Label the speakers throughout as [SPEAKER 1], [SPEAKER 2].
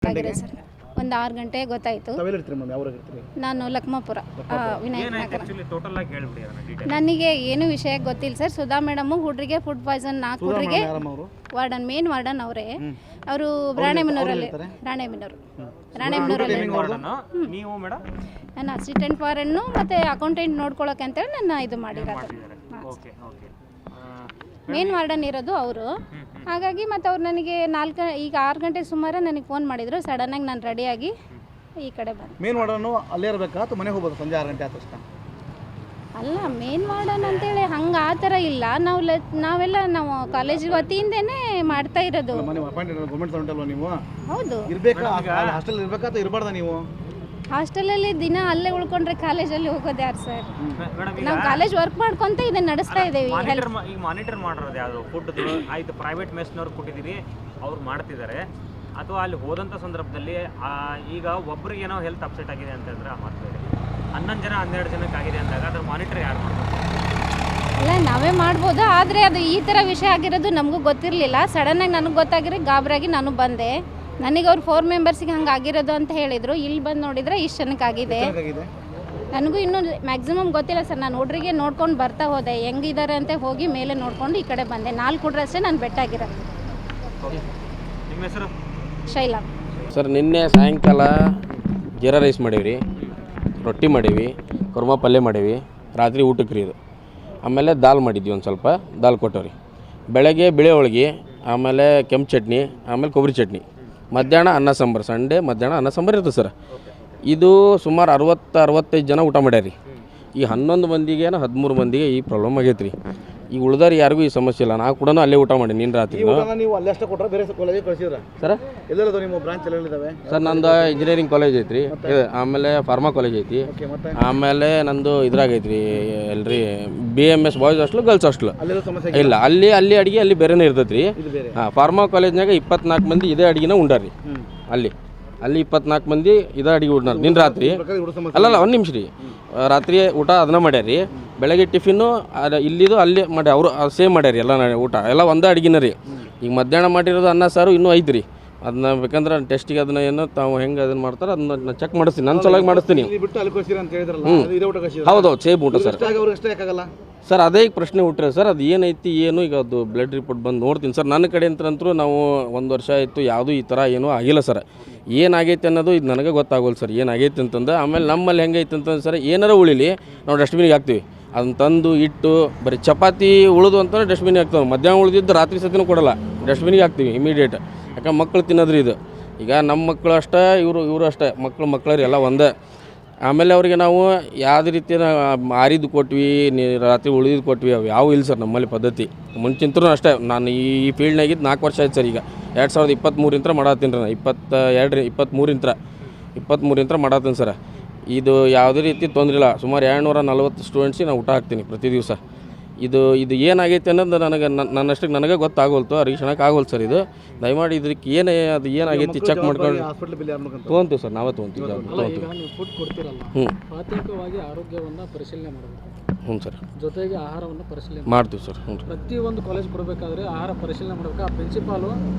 [SPEAKER 1] ಆಗಿದೆ ಸರ್. ಒಂದು 6 ಗಂಟೆ ಗೊತ್ತಾಯಿತು. ನಾನು ಲಕ್ಮಾಪುರ ವಿನಾಯಕ ನಗರ. ನನಗೆ ಏನು ವಿಷಯ ಗೊತ್ತಿಲ್ಲ ಸರ್. ಸುಧಾ ಮೇಡಮು ಹುಡ್ರಿಗೆ ಫುಡ್ ಪಾಯ್ಸನ್ 4 ಹುಡ್ರಿಗೆ ವಾರ್ಡನ್ ಮೇನ್ ವಾರ್ಡನ್ ಅವರೇ. ಅವರು ರಾಣೆಬೆನ್ನೂರಲ್ಲಿ ರಾಣೆಬೆನ್ನೂರಲ್ಲಿ ನಾನು ಅಸಿಸ್ಟೆಂಟ್ ಫಾರನ್ನು ಮತ್ತು ಅಕೌಂಟೆಂಟ್ ನೋಡ್ಕೊಳ್ಳೋಕೆ ಅಂತೇಳಿ ನನ್ನ ಇದು ಮಾಡಿರೋದು. ಮೇನ್ ವಾರ್ಡನ್ ಇರೋದು ಅವರು. ಹಾಗಾಗಿ ಮತ್ತು ಅವ್ರು ನನಗೆ 6 ಗಂಟೆ ಸುಮಾರು ನನಗೆ ಫೋನ್ ಮಾಡಿದರು. ಸಡನ್ನಾಗಿ ನಾನು ರೆಡಿಯಾಗಿ ಈ ಕಡೆ ಬಂದೆ.
[SPEAKER 2] ಮೇನ್ ವಾರ್ಡನ್ನು ಅಲ್ಲೇ ಇರಬೇಕಾ ಅಥವಾ ಮನೆಗೆ ಹೋಗ್ಬೋದು ಸಂಜೆ 6 ಗಂಟೆ ಆದ ತಕ್ಷಣ?
[SPEAKER 1] ಅಲ್ಲ, ಮೇನ್ ವಾರ್ಡನ್ ಅಂತೇಳಿ ಹಂಗೆ ಆ ಥರ ಇಲ್ಲ. ನಾವೆಲ್ಲ ನಾವು ಕಾಲೇಜ್ ವತಿಯಿಂದನೇ ಮಾಡ್ತಾ ಇರೋದು.
[SPEAKER 2] ಗೌರ್ಮೆಂಟ್ ಅಲ್ವಾ ನೀವು?
[SPEAKER 1] ಹೌದು.
[SPEAKER 2] ಇರಬೇಕಾ ಹಾಸ್ಟೆಲ್ ಇರಬೇಕಾ ಅಥವಾ ಇರಬಾರ್ದಾ ನೀವು?
[SPEAKER 1] ಹಾಸ್ಟೆಲಲ್ಲಿ ದಿನ ಅಲ್ಲೇ ಉಳ್ಕೊಂಡ್ರೆ ಕಾಲೇಜಲ್ಲಿ ಹೋಗೋದು ಯಾರು ಸರ್? ನಾವು ಕಾಲೇಜ್ ವರ್ಕ್ ಮಾಡ್ಕೊಂತ ಇದನ್ನ ನಡೆಸ್ತಾ ಇದ್ದೇವೆ.
[SPEAKER 3] ಈಗ ಮಾನಿಟರ್ ಮಾಡಿರೋದು ಯಾವುದು ಫುಡ್ ಆಯ್ತು ಪ್ರೈವೇಟ್ ಮೆಸ್ನವ್ರು ಕೊಟ್ಟಿದ್ದೀರಿ, ಅವ್ರು ಮಾಡ್ತಿದ್ದಾರೆ. ಅಥವಾ ಅಲ್ಲಿ ಹೋದಂಥ ಸಂದರ್ಭದಲ್ಲಿ ಈಗ ಒಬ್ರಿಗೆ ಏನೋ ಹೆಲ್ತ್ ಅಪ್ಸೆಟ್ ಆಗಿದೆ ಅಂತಂದ್ರೆ ಮಾತಾಡಿ 11 ಜನ 12 ಜನಕ್ಕೆ ಆಗಿದೆ ಅಂದಾಗ ಅದ್ರ ಮಾನಿಟರ್ ಯಾರು ಮಾಡ್ತಾರೆ?
[SPEAKER 1] ಇಲ್ಲ, ನಾವೇ ಮಾಡ್ಬೋದು. ಆದರೆ ಅದು ಈ ಥರ ವಿಷಯ ಆಗಿರೋದು ನಮಗೂ ಗೊತ್ತಿರಲಿಲ್ಲ. ಸಡನ್ನಾಗಿ ನನಗೆ ಗೊತ್ತಾಗಿರೋ ಗಾಬರಾಗಿ ನಾನು ಬಂದೆ. ನನಗೆ ಅವ್ರು 4 ಮೆಂಬರ್ಸಿಗೆ ಹಂಗೆ ಆಗಿರೋದು ಅಂತ ಹೇಳಿದರು. ಇಲ್ಲಿ ಬಂದು ನೋಡಿದರೆ ಇಷ್ಟು ಜನಕ್ಕೆ ಆಗಿದೆ. ನನಗೂ ಇನ್ನೂ ಮ್ಯಾಕ್ಸಿಮಮ್ ಗೊತ್ತಿಲ್ಲ ಸರ್. ನಾನು ಹುಡ್ರಿಗೆ ನೋಡ್ಕೊಂಡು ಬರ್ತಾ ಹೋದೆ, ಹೆಂಗಿದ್ದಾರೆ ಅಂತ ಹೋಗಿ ಮೇಲೆ ನೋಡಿಕೊಂಡು ಈ ಕಡೆ ಬಂದೆ. 4 ಹುಡ್ರು ಅಷ್ಟೇ ನಾನು ಬೆಟ್ಟಾಗಿರೋದು.
[SPEAKER 3] ನಿಮ್ಮ ಹೆಸರು?
[SPEAKER 1] ಶೈಲಾ
[SPEAKER 4] ಸರ್. ನಿನ್ನೆ ಸಾಯಂಕಾಲ ಜೀರಾ ರೈಸ್ ಮಾಡೀವಿ, ರೊಟ್ಟಿ ಮಾಡೀವಿ, ಕುರ್ಮಾ ಪಲ್ಯ ಮಾಡೀವಿ. ರಾತ್ರಿ ಊಟಕ್ಕೆ ರೀ ಇದು. ಆಮೇಲೆ ದಾಲ್ ಮಾಡಿದ್ವಿ, ಒಂದು ಸ್ವಲ್ಪ ದಾಲ್ ಕೊಟ್ಟವ್ರಿ. ಬೆಳಗ್ಗೆ ಬಿಳೆ ಹೋಳ್ಗೆ, ಆಮೇಲೆ ಕೆಂಪು ಚಟ್ನಿ, ಆಮೇಲೆ ಕೊಬ್ಬರಿ ಚಟ್ನಿ. ಮಧ್ಯಾಹ್ನ ಅನ್ನ ಸಾಂಬಾರು. ಸಂಡೇ ಮಧ್ಯಾಹ್ನ ಅನ್ನ ಸಾಂಬಾರು ಇರ್ತದೆ ಸರ್. ಇದು ಸುಮಾರು 60-65 ಜನ ಊಟ ಮಾಡ್ಯಾರಿ. ಈ 11 ಮಂದಿಗೆ 13 ಮಂದಿಗೆ ಈ ಪ್ರಾಬ್ಲಮ್ ಆಗೈತೆ ರೀ. ಈಗ ಉಳ್ದಾರ ಯಾರಿಗೂ ಈ ಸಮಸ್ಯೆ ಇಲ್ಲ. ನಾವು ಕೂಡ ಅಲ್ಲೇ ಊಟ ಮಾಡಿ ನಿನ್ನ ರಾತ್ರಿ.
[SPEAKER 2] ನೀವು ಅಲ್ಲೇ ಅಷ್ಟೇ ಕೊಟ್ಟರೆ ಬೇರೆ ಕಾಲೇಜಿಗೆ ಕಳಿಸಿದ್ರ
[SPEAKER 4] ಸರ್?
[SPEAKER 2] ಎಲ್ಲರದು ನಿಮ್ಮ ಬ್ರಾಂಚ್ ಎಲ್ಲೆಲ್ಲಿದ್ದಾವೆ
[SPEAKER 4] ಸರ್? ನಂದು ಇಂಜಿನಿಯರಿಂಗ್ ಕಾಲೇಜ್ ಐತ್ರಿ, ಆಮೇಲೆ ಫಾರ್ಮಾ ಕಾಲೇಜ್ ಐತಿ, ಆಮೇಲೆ ನಂದು ಇದ್ರಾಗ ಐತ್ರಿ ಎಲ್ರಿ BMS boys hostel, girls hostel ಇಲ್ಲ. ಅಲ್ಲಿ ಅಡುಗೆ ಅಲ್ಲಿ ಬೇರೆನೇ ಇರ್ತೈತೆ ರೀ. ಫಾರ್ಮಾ ಕಾಲೇಜ್ನಾಗ 24 ಮಂದಿ ಇದೇ ಅಡುಗೆನ ಉಂಡಾರ್ರಿ. ಅಲ್ಲಿ 24 ಮಂದಿ ಇದೇ ಅಡುಗೆ ಉಂಡಾರ ನಿನ್ನ ರಾತ್ರಿ. ಅಲ್ಲಲ್ಲ, 1 ನಿಮಿಷ ರೀ. ರಾತ್ರಿ ಊಟ ಅದನ್ನ ಮಾಡ್ಯಾರಿ. ಬೆಳಗ್ಗೆ ಟಿಫಿನ್ನು ಇಲ್ಲಿದು ಅಲ್ಲಿ ಮಾಡಿ ಅವರು ಸೇಮ್ ಮಾಡ್ಯಾರಿ. ಎಲ್ಲ ಊಟ ಎಲ್ಲ ಒಂದೇ ಅಡುಗೆನ ರೀ. ಈಗ ಮಧ್ಯಾಹ್ನ ಮಾಡಿರೋದು ಅನ್ನ ಸಾರು ಇನ್ನೂ ಐತೆ ರೀ. ಅದನ್ನ ಬೇಕಂದ್ರೆ ಟೆಸ್ಟಿಗೆ ಅದನ್ನ ಏನು ತಾವು ಹೆಂಗೆ ಅದನ್ನು ಮಾಡ್ತಾರೆ ಅದನ್ನ ನಾನು ಚೆಕ್ ಮಾಡಿಸ್ತೀನಿ. ನನ್ನ ಸಲುವಾಗಿ ಮಾಡಿಸ್ತೀನಿ. ಹೌದು, ಸೇಮ್ ಊಟ ಸರ್. ಸರ್ ಅದೇ ಈಗ ಪ್ರಶ್ನೆ ಹುಟ್ಟ್ರೆ ಸರ್, ಅದು ಏನೈತಿ ಏನು ಈಗ ಅದು ಬ್ಲಡ್ ರಿಪೋರ್ಟ್ ಬಂದು ನೋಡ್ತೀನಿ ಸರ್. ನನ್ನ ಕಡೆ ಅಂತಂತರೂ ನಾವು 1 ವರ್ಷ ಆಯಿತು, ಯಾವುದೂ ಈ ಥರ ಏನೂ ಆಗಿಲ್ಲ ಸರ್. ಏನಾಗೈತೆ ಅನ್ನೋದು ಇದು ನನಗೆ ಗೊತ್ತಾಗೋಲ್ಲ ಸರ್, ಏನಾಗೈತೆ ಅಂತಂದು. ಆಮೇಲೆ ನಮ್ಮಲ್ಲಿ ಹೆಂಗೈತೆ ಅಂತಂದ್ರೆ ಸರ್, ಏನಾರ ಉಳಿಲಿ ನಾವು ಡಸ್ಟ್ಬಿನಿಗೆ ಹಾಕ್ತೀವಿ. ಅದನ್ನ ತಂದು ಇಟ್ಟು ಬರೀ ಚಪಾತಿ ಉಳಿದು ಅಂತಲೇ ಡಸ್ಟ್ಬಿನಿಗೆ ಹಾಕ್ತಾವೆ. ಮಧ್ಯಾಹ್ನ ಉಳಿದಿದ್ದು ರಾತ್ರಿ ಸತಿನೂ ಕೊಡೋಲ್ಲ, ಡಸ್ಟ್ಬಿನಿಗೆ ಹಾಕ್ತೀವಿ ಇಮಿಡಿಯೇಟ್. ಯಾಕಂದ್ರೆ ಮಕ್ಕಳು ತಿನ್ನೋದ್ರಿ ಇದು. ಈಗ ನಮ್ಮ ಮಕ್ಕಳು ಅಷ್ಟೇ, ಇವರು ಅಷ್ಟೇ, ಮಕ್ಕಳು ಎಲ್ಲ ಒಂದೇ. ಆಮೇಲೆ ಅವರಿಗೆ ನಾವು ಯಾವುದೇ ರೀತಿಯ ಆರಿದ್ದು ಕೊಟ್ವಿ, ರಾತ್ರಿ ಉಳಿದಿದ್ದು ಕೊಟ್ವಿ, ಅವು ಯಾವ ಇಲ್ಲ ಸರ್ ನಮ್ಮಲ್ಲಿ ಪದ್ಧತಿ. ಮುಂಚಿಂತರೂ ಅಷ್ಟೇ. ನಾನು ಈ ಫೀಲ್ಡ್ನಾಗಿದ್ದು 4 ವರ್ಷ ಆಯ್ತು ಸರ್. ಈಗ 2023 ಮಾಡತ್ತೀನಿ ರೀ. 23 ಮಾಡತ್ತೀನಿ ಸರ್. ಇದು ಯಾವುದೇ ರೀತಿ ತೊಂದರೆ ಇಲ್ಲ. ಸುಮಾರು 240 ಸ್ಟೂಡೆಂಟ್ಸಿಗೆ ನಾನು ಊಟ ಹಾಕ್ತೀನಿ ಪ್ರತಿ ದಿವಸ. ಇದು ಏನಾಗೈತೆ ಅನ್ನೋದು ನನ್ನಷ್ಟಕ್ಕೆ ನನಗೆ ಗೊತ್ತಾಗೋಲ್ತು, ಅರಿಕ್ಷಣಕ್ಕೆ ಆಗೋಲ್ತು ಸರ್. ಇದು ದಯಮಾಡಿ ಇದಕ್ಕೆ ಏನಾಗೈತಿ ಚೆಕ್ ಮಾಡ್ಕೊಂಡು ತೊಗೊಂತೀವಿ ಸರ್. ನಾವೇ ತೊಗೊಂತೀವಿ.
[SPEAKER 5] ಪ್ರಾಥಮಿಕವಾಗಿ ಆರೋಗ್ಯವನ್ನು ಪರಿಶೀಲನೆ ಮಾಡಬೇಕು.
[SPEAKER 4] ಹ್ಞೂ ಸರ್.
[SPEAKER 5] ಜೊತೆಗೆ ಆಹಾರವನ್ನು ಪರಿಶೀಲನೆ
[SPEAKER 4] ಮಾಡ್ತೀವಿ ಸರ್. ಹ್ಞೂ.
[SPEAKER 5] ಪ್ರತಿಯೊಂದು ಕಾಲೇಜ್ ಕೊಡಬೇಕಾದ್ರೆ ಆಹಾರ ಪರಿಶೀಲನೆ ಮಾಡಬೇಕು. ಆ ಪ್ರಿನ್ಸಿಪಾಲು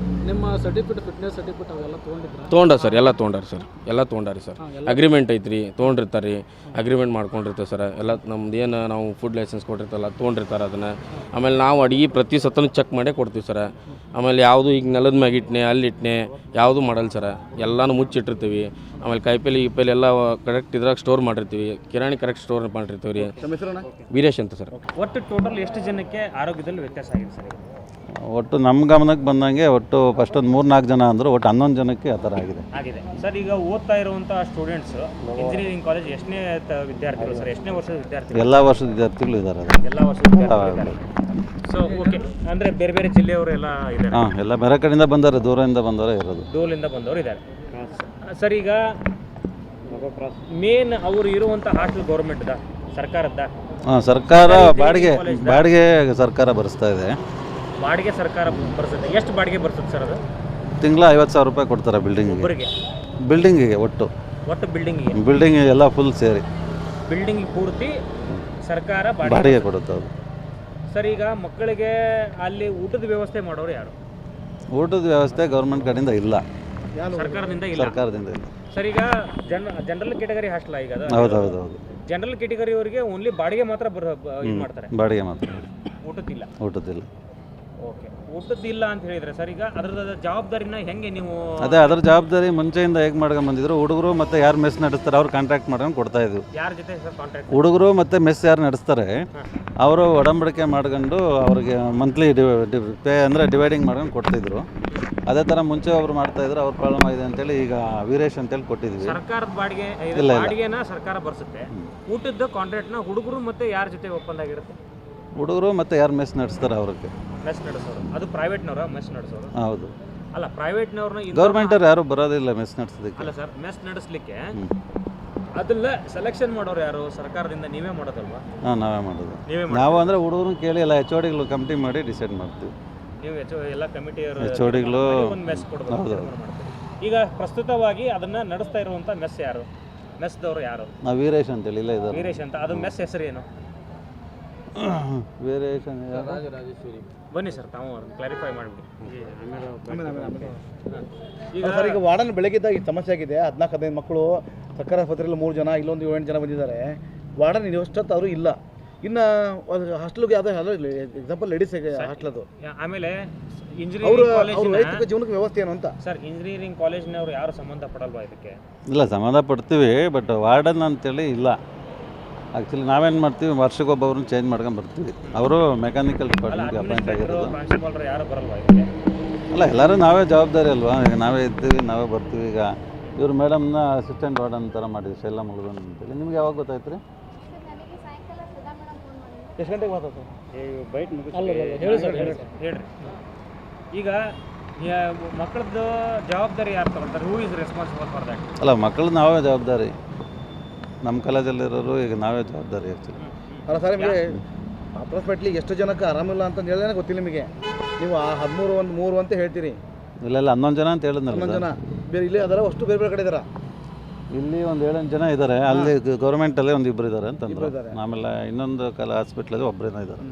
[SPEAKER 5] ನಿಮ್ಮ ಸರ್ಟಿಫಿಕೇಟ್, ಫಿಟ್ನೆಸ್ ಸರ್ಟಿಫಿಕೇಟ್ ಅವೆಲ್ಲ ತೊಗೊಂಡ
[SPEAKER 4] ಸರ್? ಎಲ್ಲ ತೊಗೊಂಡಾರಿ ಸರ್. ಸರ್. ಅಗ್ರಿಮೆಂಟ್ ಐತ್ರಿ, ತೊಗೊಂಡಿರ್ತಾರೆ ರೀ. ಅಗ್ರಿಮೆಂಟ್ ಮಾಡ್ಕೊಂಡಿರ್ತಾರೆ ಸರ್. ಎಲ್ಲ ನಮ್ದು ಏನು ನಾವು ಫುಡ್ ಲೈಸೆನ್ಸ್ ಕೊಟ್ಟಿರ್ತಲ್ಲ ತೊಗೊಂಡಿರ್ತಾರೆ ಅದನ್ನು. ಆಮೇಲೆ ನಾವು ಅಡುಗೆ ಪ್ರತಿ ಸತನೂ ಚೆಕ್ ಮಾಡೇ ಕೊಡ್ತೀವಿ ಸರ್. ಆಮೇಲೆ ಯಾವುದು ಈಗ ನೆಲದ ಮ್ಯಾಗ ಇಟ್ಟನೆ ಅಲ್ಲಿಟ್ಟನೆ ಯಾವುದೂ ಮಾಡಲ್ಲ ಸರ್. ಎಲ್ಲನೂ ಮುಚ್ಚಿಟ್ಟಿರ್ತೀವಿ. ಆಮೇಲೆ ಕಾಯಿಪಲ್ಲೆ ಎಲ್ಲ ಕರೆಕ್ಟ್ ಇದ್ರಾಗ ಸ್ಟೋರ್ ಮಾಡಿರ್ತೀವಿ. ಕಿರಾಣಿ ಕರೆಕ್ಟ್ ಸ್ಟೋರ್ ಮಾಡಿರ್ತೀವಿ ರೀ. ವೀರೇಶ್ ಅಂತ ಸರ್.
[SPEAKER 3] ಒಟ್ಟು ಟೋಟಲ್ ಎಷ್ಟು ಜನಕ್ಕೆ ಆರೋಗ್ಯದಲ್ಲಿ ವ್ಯತ್ಯಾಸ ಆಗಿದೆ ಸರ್?
[SPEAKER 6] ಒಟ್ಟು ನಮ್ಮ ಗಮನಕ್ಕೆ ಬಂದಂಗೆ ಒಟ್ಟು ಫಸ್ಟ್ ಒಂದು 3-4 ಜನ ಅಂದರು, ಒಟ್ಟು 11 ಜನಕ್ಕೆ ಆ ಥರ ಆಗಿದೆ
[SPEAKER 3] ಸರ್. ಈಗ ಓದ್ತಾ ಇರುವಂಥ ಸ್ಟೂಡೆಂಟ್ಸ್ ಇಂಜಿನಿಯರಿಂಗ್ ಕಾಲೇಜ್ ಎಷ್ಟನೇ ವಿದ್ಯಾರ್ಥಿಗಳು ಸರ್? ಎಷ್ಟನೇ ವರ್ಷದ ವಿದ್ಯಾರ್ಥಿಗಳು?
[SPEAKER 6] ಎಲ್ಲ ವರ್ಷದ ವಿದ್ಯಾರ್ಥಿಗಳು ಇದ್ದಾರೆ.
[SPEAKER 3] ಎಲ್ಲ ವರ್ಷದ ವಿದ್ಯಾರ್ಥಿಗಳು. ಸೊ ಓಕೆ, ಅಂದರೆ ಬೇರೆ ಬೇರೆ ಜಿಲ್ಲೆಯವರು ಎಲ್ಲ ಇದ್ದಾರೆ?
[SPEAKER 6] ಹಾಂ, ಎಲ್ಲ ಬೇರೆ ಕಡೆಯಿಂದ ಬಂದವರು, ದೂರದಿಂದ ಬಂದವರೇ ಇರೋದು.
[SPEAKER 3] ದೂರದಿಂದ ಬಂದವರು ಇದ್ದಾರೆ ಸರ್. ಈಗ ಮೇನ್ ಅವರು ಇರುವಂಥ ಹಾಸ್ಟೆಲ್ ಗೌರ್ಮೆಂಟ್ದ, ಸರ್ಕಾರದ್ದ?
[SPEAKER 6] ಹಾಂ, ಸರ್ಕಾರ ಬಾಡಿಗೆ ಸರ್ಕಾರ ಭರಿಸ್ತಾ ಇದೆ.
[SPEAKER 3] ಬಾಡಿಗೆ ಸರ್ಕಾರ ಬರ್ಸುತ್ತೆ. ಎಷ್ಟು ಬಾಡಿಗೆ ಬರ್ತದೆ ಸರ್ ಅದು?
[SPEAKER 6] ತಿಂಗಳ 50,000 ರೂಪಾಯಿ ಕೊಡ್ತಾರೆ ಬಿಲ್ಡಿಂಗಿಗೆ. ಒಟ್ಟು ಬಿಲ್ಡಿಂಗಿಗೆ ಎಲ್ಲ ಫುಲ್ ಸೇರಿ
[SPEAKER 3] ಬಿಲ್ಡಿಂಗ್ ಪೂರ್ತಿ ಸರ್ಕಾರ
[SPEAKER 6] ಬಾಡಿಗೆ ಕೊಡುತ್ತೆ ಅದು
[SPEAKER 3] ಸರ್. ಈಗ ಮಕ್ಕಳಿಗೆ ಅಲ್ಲಿ ಊಟದ ವ್ಯವಸ್ಥೆ ಮಾಡೋರು ಯಾರು?
[SPEAKER 6] ಊಟದ ವ್ಯವಸ್ಥೆ ಗೌರ್ಮೆಂಟ್ ಕಡೆಯಿಂದ ಇಲ್ಲ.
[SPEAKER 2] ಯಾರು
[SPEAKER 3] ಸರ್ಕಾರದಿಂದ ಇಲ್ಲ.
[SPEAKER 6] ಸರ್ಕಾರದಿಂದ ಇಲ್ಲ.
[SPEAKER 3] ಸರ್ ಈಗ ಜನರಲ್ ಕ್ಯಾಟಗರಿ ಹಾಸ್ಟೆಲ್ ಈಗ ಅದು
[SPEAKER 6] ಹೌದು ಹೌದು ಹೌದು.
[SPEAKER 3] ಜನರಲ್ ಕ್ಯಾಟಗರಿ ಅವರಿಗೆ ಓನ್ಲಿ ಬಾಡಿಗೆ ಮಾತ್ರ ಇದು ಮಾಡ್ತಾರೆ,
[SPEAKER 6] ಬಾಡಿಗೆ ಮಾತ್ರ,
[SPEAKER 3] ಊಟದ್ದಿಲ್ಲ.
[SPEAKER 6] ಊಟದಿಲ್ಲ.
[SPEAKER 3] ಓಕೆ, ಊಟದ್ದಿಲ್ಲ ಅಂತ ಹೇಳಿದ್ರೆ ಸರ್ ಈಗ ಅದರದ ಜವಾಬ್ದಾರಿನ ಹೆಂಗೆ ನೀವು?
[SPEAKER 6] ಅದೇ ಅದರ ಜವಾಬ್ದಾರಿ ಮುಂಚೆಯಿಂದ ಹೇಗೆ ಮಾಡ್ಕೊಂಡು ಬಂದಿದ್ರು, ಹುಡುಗರು ಮತ್ತು ಯಾರು ಮೆಸ್ ನಡೆಸ್ತಾರೆ ಅವ್ರು ಕಾಂಟ್ರಾಕ್ಟ್ ಮಾಡ್ಕೊಂಡು ಕೊಡ್ತಾ ಇದ್ವಿ.
[SPEAKER 3] ಯಾರ ಜೊತೆ ಸರ್ ಕಾಂಟ್ರಾಕ್ಟ್?
[SPEAKER 6] ಹುಡುಗರು ಮತ್ತು ಮೆಸ್ ಯಾರು ನಡೆಸ್ತಾರೆ ಅವರು ಒಡಂಬಡಿಕೆ ಮಾಡ್ಕೊಂಡು ಅವ್ರಿಗೆ ಮಂತ್ಲಿ ಪೇ ಅಂದರೆ ಡಿವೈಡಿಂಗ್ ಮಾಡ್ಕೊಂಡು ಕೊಡ್ತಿದ್ರು. ಅದೇ ಥರ ಮುಂಚೆ ಒಬ್ರು ಮಾಡ್ತಾಯಿದ್ರು, ಅವ್ರ ಪ್ರಾಬ್ಲಮ್ ಆಗಿದೆ ಅಂತೇಳಿ ಈಗ ವೀರೇಶ್ ಅಂತೇಳಿ ಕೊಟ್ಟಿದ್ವಿ.
[SPEAKER 3] ಸರ್ಕಾರದ ಬಾಡಿಗೆ ಬಾಡಿಗೆನ ಸರ್ಕಾರ ಬರ್ಸುತ್ತೆ, ಊಟದ ಕಾಂಟ್ರಾಕ್ಟ್ನ ಹುಡುಗರು ಮತ್ತು ಯಾರ ಜೊತೆ ಒಪ್ಪಂದ ಆಗಿರುತ್ತೆ?
[SPEAKER 6] ಹುಡುಗರು ಮತ್ತು ಯಾರು ಮೆಸ್ ನಡೆಸ್ತಾರೆ ಅವ್ರಿಗೆ.
[SPEAKER 3] ಮೆಸ್ ನಡೆಸೋರು ಅದು ಪ್ರೈವೇಟ್ನವರ ಮೆಸ್ ನಡೆಸೋರು?
[SPEAKER 6] ಹೌದು.
[SPEAKER 3] ಅಲ್ಲ, ಪ್ರೈವೇಟ್ನವ್ರನ್ನ
[SPEAKER 6] ಗೌರ್ಮೆಂಟವ್ರು ಯಾರು ಬರೋದಿಲ್ಲ ಮೆಸ್ ನಡೆಸೋದಕ್ಕೆ.
[SPEAKER 3] ಅಲ್ಲ ಸರ್, ಮೆಸ್ ನಡೆಸಲಿಕ್ಕೆ ಅದೆಲ್ಲ ಸೆಲೆಕ್ಷನ್ ಮಾಡೋರು ಯಾರು? ಸರ್ಕಾರದಿಂದ ನೀವೇ ಮಾಡೋದಲ್ವಾ?
[SPEAKER 6] ಹಾಂ, ನಾವೇ ಮಾಡೋದು.
[SPEAKER 3] ನೀವೇ
[SPEAKER 6] ನಾವು ಅಂದರೆ ಹುಡುಗರನ್ನ ಕೇಳಿ ಎಲ್ಲ HODಗಳು ಕಮಿಟಿ ಮಾಡಿ ಡಿಸೈಡ್ ಮಾಡ್ತೀವಿ.
[SPEAKER 3] ನೀವು ಎಲ್ಲ ಕಮಿಟಿಯವರು
[SPEAKER 6] HODಗಳು
[SPEAKER 3] ಒಂದು ಮೆಸ್ ಕೊಡಬೇಕು. ಈಗ ಪ್ರಸ್ತುತವಾಗಿ ಅದನ್ನ ನಡೆಸ್ತಾ ಇರುವಂತ ಮೆಸ್ ಯಾರು? ಮೆಸ್ದವರು ಯಾರು?
[SPEAKER 6] ನಾವು ವೀರೇಶ್ ಅಂತೇಳಿ ಇಲ್ಲ ಇದ್ದಾರೆ.
[SPEAKER 3] ವೀರೇಶ್ ಅಂತ. ಅದು ಮೆಸ್ ಹೆಸರು ಏನು?
[SPEAKER 6] ವೀರೇಶ್
[SPEAKER 3] ಬನ್ನಿ ಸರ್, ತಾವು ಕ್ಲಾರಿಫೈ ಮಾಡಿಬಿಡಿ.
[SPEAKER 2] ಈಗ ಸರ್, ಈಗ ವಾರ್ಡನ್ ಬೆಳಗ್ಗಿದ್ದಾಗ ಈ ಸಮಸ್ಯೆ ಆಗಿದೆ. 14-15 ಮಕ್ಕಳು ಸರ್ಕಾರಿ ಆಸ್ಪತ್ರೆಯಲ್ಲಿ 3 ಜನ, ಇಲ್ಲೊಂದು 7 ಜನ ಬಂದಿದ್ದಾರೆ. ವಾರ್ಡನ್ ಎಷ್ಟೊತ್ತು ಅವರು ಇಲ್ಲ. ಇನ್ನು ಹಾಸ್ಟೆಲ್ಗೆ ಯಾವುದೋ ಎಕ್ಸಾಂಪಲ್ ಲೇಡೀಸ್ ಹಾಸ್ಟೆಲ್ ಅದು.
[SPEAKER 3] ಆಮೇಲೆ
[SPEAKER 2] ಅವರು
[SPEAKER 3] ಇಂಜಿನಿಯರಿಂಗ್
[SPEAKER 2] ಅವ್ರ ವೈಯಕ್ತಿಕ ಜೀವನಕ್ಕೆ ವ್ಯವಸ್ಥೆ ಏನು ಅಂತ
[SPEAKER 3] ಸರ್, ಇಂಜಿನಿಯರಿಂಗ್ ಕಾಲೇಜ್ನವರು ಯಾರು ಸಂಬಂಧ ಪಡಲ್ವಾ ಇದಕ್ಕೆ?
[SPEAKER 6] ಇಲ್ಲ, ಸಂಬಂಧ ಪಡ್ತೀವಿ, ಬಟ್ ವಾರ್ಡನ್ ಅಂತೇಳಿ ಇಲ್ಲ. ಆ್ಯಕ್ಚುಲಿ ನಾವೇನು ಮಾಡ್ತೀವಿ, ವರ್ಷಕ್ಕೊಬ್ಬರನ್ನ ಚೇಂಜ್ ಮಾಡ್ಕೊಂಡು ಬರ್ತೀವಿ. ಅವರು ಮೆಕ್ಯಾನಿಕಲ್ ಡಿಪಾರ್ಟ್ಮೆಂಟ್ಗೆ ಅಪಾಯಿಂಟ್ ಆಗಿರೋದು.
[SPEAKER 3] ಪ್ರಿನ್ಸಿಪಾಲ್ರು ಯಾರು ಬರಲ್ವಾ ಇದಕ್ಕೆ?
[SPEAKER 6] ಅಲ್ಲ, ಎಲ್ಲರೂ ನಾವೇ ಜವಾಬ್ದಾರಿ ಅಲ್ವಾ. ಈಗ ನಾವೇ ಇರ್ತೀವಿ, ನಾವೇ ಬರ್ತೀವಿ. ಈಗ ಇವ್ರು ಮೇಡಮ್ನ ಅಸಿಸ್ಟೆಂಟ್ ವಾರ್ಡನ್ ಥರ ಮಾಡಿದ್ವಿ, ಶೈಲಾ ಮುಳುಗನ್ ಅಂತೇಳಿ. ನಿಮ್ಗೆ ಯಾವಾಗ ಗೊತ್ತಾಯ್ತು ರೀ?
[SPEAKER 2] ಎಷ್ಟು ಗಂಟೆಗೆ ಮಾತಾಡ್ತಾರೆ?
[SPEAKER 3] ಹೇಳಿ ಸರ್, ಹೇಳ್ರಿ. ಈಗ ಮಕ್ಕಳದ್ದು ಜವಾಬ್ದಾರಿ ಯಾರು ತಗೊಳ್ತಾರೆ? Who is responsible for that?
[SPEAKER 6] ಅಲ್ಲ, ಮಕ್ಕಳು ನಾವೇ ಜವಾಬ್ದಾರಿ. ನಮ್ಮ ಕಾಲೇಜಲ್ಲಿರೋರು ಈಗ ನಾವೇ ಜವಾಬ್ದಾರಿ ಆ್ಯಕ್ಚುಲಿ.
[SPEAKER 2] ಅಲ್ಲ ಸರ್, ನಿಮಗೆ ಅಪ್ರಾಕ್ಸಿಮೇಟ್ಲಿ ಎಷ್ಟು ಜನಕ್ಕೆ ಆರಾಮಿಲ್ಲ ಅಂತ ಹೇಳಿದ್ರೆ ಗೊತ್ತಿಲ್ಲ ನಿಮಗೆ. ನೀವು 13 ಒಂದು 3 ಅಂತ ಹೇಳ್ತೀರಿ.
[SPEAKER 6] ಇಲ್ಲ 11 ಜನ ಅಂತ ಹೇಳಿದ್ನಲ್ಲ.
[SPEAKER 2] 11 ಜನ ಬೇರೆ ಇಲ್ಲೇ ಅದರ ಅಷ್ಟು ಬೇರೆ ಬೇರೆ ಕಡೆ ಇದ್ದಾರಾ?
[SPEAKER 6] ಇಲ್ಲಿ ಒಂದು 7-8 ಜನ ಇದ್ದಾರೆ. ಅಲ್ಲಿ ಗೌರ್ಮೆಂಟಲ್ಲೇ ಒಂದು 2 ಇದ್ದಾರೆ ಅಂತಂದ್ರೆ. ಆಮೇಲೆ ಇನ್ನೊಂದು ಹಾಸ್ಪಿಟ್ಲಲ್ಲಿ 1 ಜನ ಇದ್ದಾರೆ.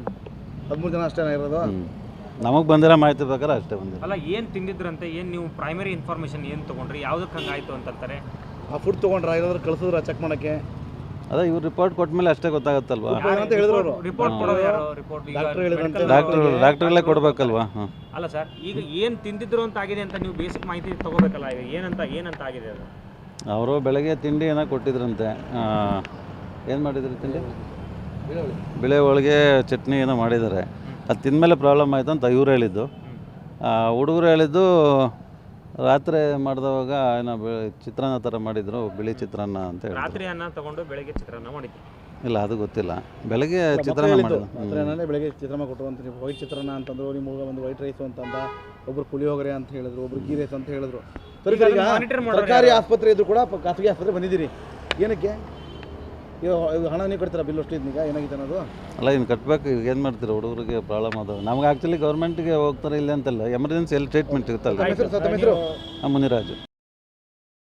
[SPEAKER 2] 13 ಜನ ಅಷ್ಟೇ ಇರೋದು.
[SPEAKER 6] ನಮಗೆ ಬಂದಿರೋ ಮಾಹಿತಿ ಪ್ರಕಾರ ಅಷ್ಟೇ ಬಂದಿದೆ.
[SPEAKER 3] ಅಲ್ಲ, ಏನು ತಿಂದಿದ್ರಂತೆ? ಏನು ನೀವು ಪ್ರೈಮರಿ ಇನ್ಫಾರ್ಮೇಷನ್ ಏನು ತೊಗೊಂಡ್ರಿ? ಯಾವುದಕ್ಕೆ ಹಂಗಾಯ್ತು ಅಂತಂತಾರೆ?
[SPEAKER 2] ಆ ಫುಡ್ ತೊಗೊಂಡ್ರ ಏನಾದ್ರು ಕಳಿಸಿದ್ರ ಚೆಕ್ ಮಾಡೋಕ್ಕೆ?
[SPEAKER 6] ಅದೇ ಇವ್ರು ರಿಪೋರ್ಟ್ ಕೊಟ್ಟ ಮೇಲೆ ಅಷ್ಟೇ ಗೊತ್ತಾಗುತ್ತಲ್ವಾ.
[SPEAKER 2] ಅಂತ ಹೇಳಿದ್ರು ಅವರು.
[SPEAKER 3] ರಿಪೋರ್ಟ್ ಕೊಡೋದು ಯಾರು? ರಿಪೋರ್ಟ್
[SPEAKER 6] ಡಾಕ್ಟ್ರಲ್ಲೇ ಕೊಡಬೇಕಲ್ವಾ.
[SPEAKER 3] ಅಲ್ಲ ಸರ್, ಈಗ ಏನು ತಿಂದಿದ್ರು ಅಂತ ಆಗಿದೆ ಅಂತ ನೀವು ಬೇಸಿಕ್ ಮಾಹಿತಿ ತಗೋಬೇಕಲ್ಲ. ಈಗ ಏನಂತ ಆಗಿದೆ ಅದು?
[SPEAKER 6] ಅವರು ಬೆಳಗ್ಗೆ ತಿಂಡಿ ಏನೋ ಕೊಟ್ಟಿದ್ರಂತೆ. ಏನು ಮಾಡಿದ್ರಿ ತಿಂಡಿ? ಬಿಳೆ ಹೋಳಿಗೆ ಚಟ್ನಿ ಏನೋ ಮಾಡಿದ್ದಾರೆ. ಅದು ತಿಂದಮೇಲೆ ಪ್ರಾಬ್ಲಮ್ ಆಯಿತು ಅಂತ ಇವ್ರು ಹೇಳಿದ್ದು. ಹುಡುಗರು ಹೇಳಿದ್ದು ರಾತ್ರಿ ಮಾಡಿದವಾಗ ಏನೋ ಚಿತ್ರಾನ್ನ ಥರ ಮಾಡಿದ್ರು, ಬಿಳಿ ಚಿತ್ರಾನ್ನ ಅಂತ ಹೇಳಿ.
[SPEAKER 3] ರಾತ್ರಿ ಅನ್ನ ತಗೊಂಡು ಬೆಳಗ್ಗೆ ಚಿತ್ರಾನ್ನ ಮಾಡಿದ್ರು?
[SPEAKER 6] ಇಲ್ಲ, ಅದು ಗೊತ್ತಿಲ್ಲ. ಬೆಳಗ್ಗೆ ಚಿತ್ರಾನ್ನ ಮಾಡಿದ್ರು.
[SPEAKER 2] ಬೆಳಗ್ಗೆ ಚಿತ್ರಾನ್ನ ಕೊಟ್ಟರು ಅಂತ. ನೀವು ವೈಟ್ ಚಿತ್ರಾನ್ನ ಅಂತಂದ್ರು, ನಿಮ್ಮ ಒಂದು ವೈಟ್ ರೈಸು ಅಂತಂದ, ಒಬ್ರು ಪುಳಿಯೋಗರೆ ಅಂತ ಹೇಳಿದ್ರು, ಒಬ್ರು ಗೀ ರೈಸ್ ಅಂತ ಹೇಳಿದ್ರು. ಸರಿ ಸರ್, ಈಗ ಸರ್ಕಾರಿ ಆಸ್ಪತ್ರೆ ಇದ್ರು ಕೂಡ ಖಾಸಗಿ ಆಸ್ಪತ್ರೆ ಬಂದಿದ್ದೀರಿ, ಏನಕ್ಕೆ? ಈಗ ಹಣ ನೀವು ಕಟ್ತೀರಾ? ಬಿಲ್ ಅಷ್ಟು ಇದೀಗ ಏನಾಗಿದೆ ಅನ್ನೋದು?
[SPEAKER 6] ಅಲ್ಲ, ಇನ್ನು ಕಟ್ಟಬೇಕು. ಈಗ ಏನು ಮಾಡ್ತೀರಾ? ಹುಡುಗರಿಗೆ ಪ್ರಾಬ್ಲಮ್ ಅದಾವೆ. ನಮ್ಗೆ ಆ್ಯಕ್ಚುಲಿ ಗೌರ್ಮೆಂಟ್ಗೆ ಹೋಗ್ತಾರೆ ಇಲ್ಲ ಅಂತಲ್ಲ, ಎಮರ್ಜೆನ್ಸಿ ಎಲ್ಲಿ ಟ್ರೀಟ್ಮೆಂಟ್ ಇರುತ್ತಲ್ಲ.
[SPEAKER 2] ತಮ್ಮ ಹೆಸರು?
[SPEAKER 6] ಮುನಿರಾಜು.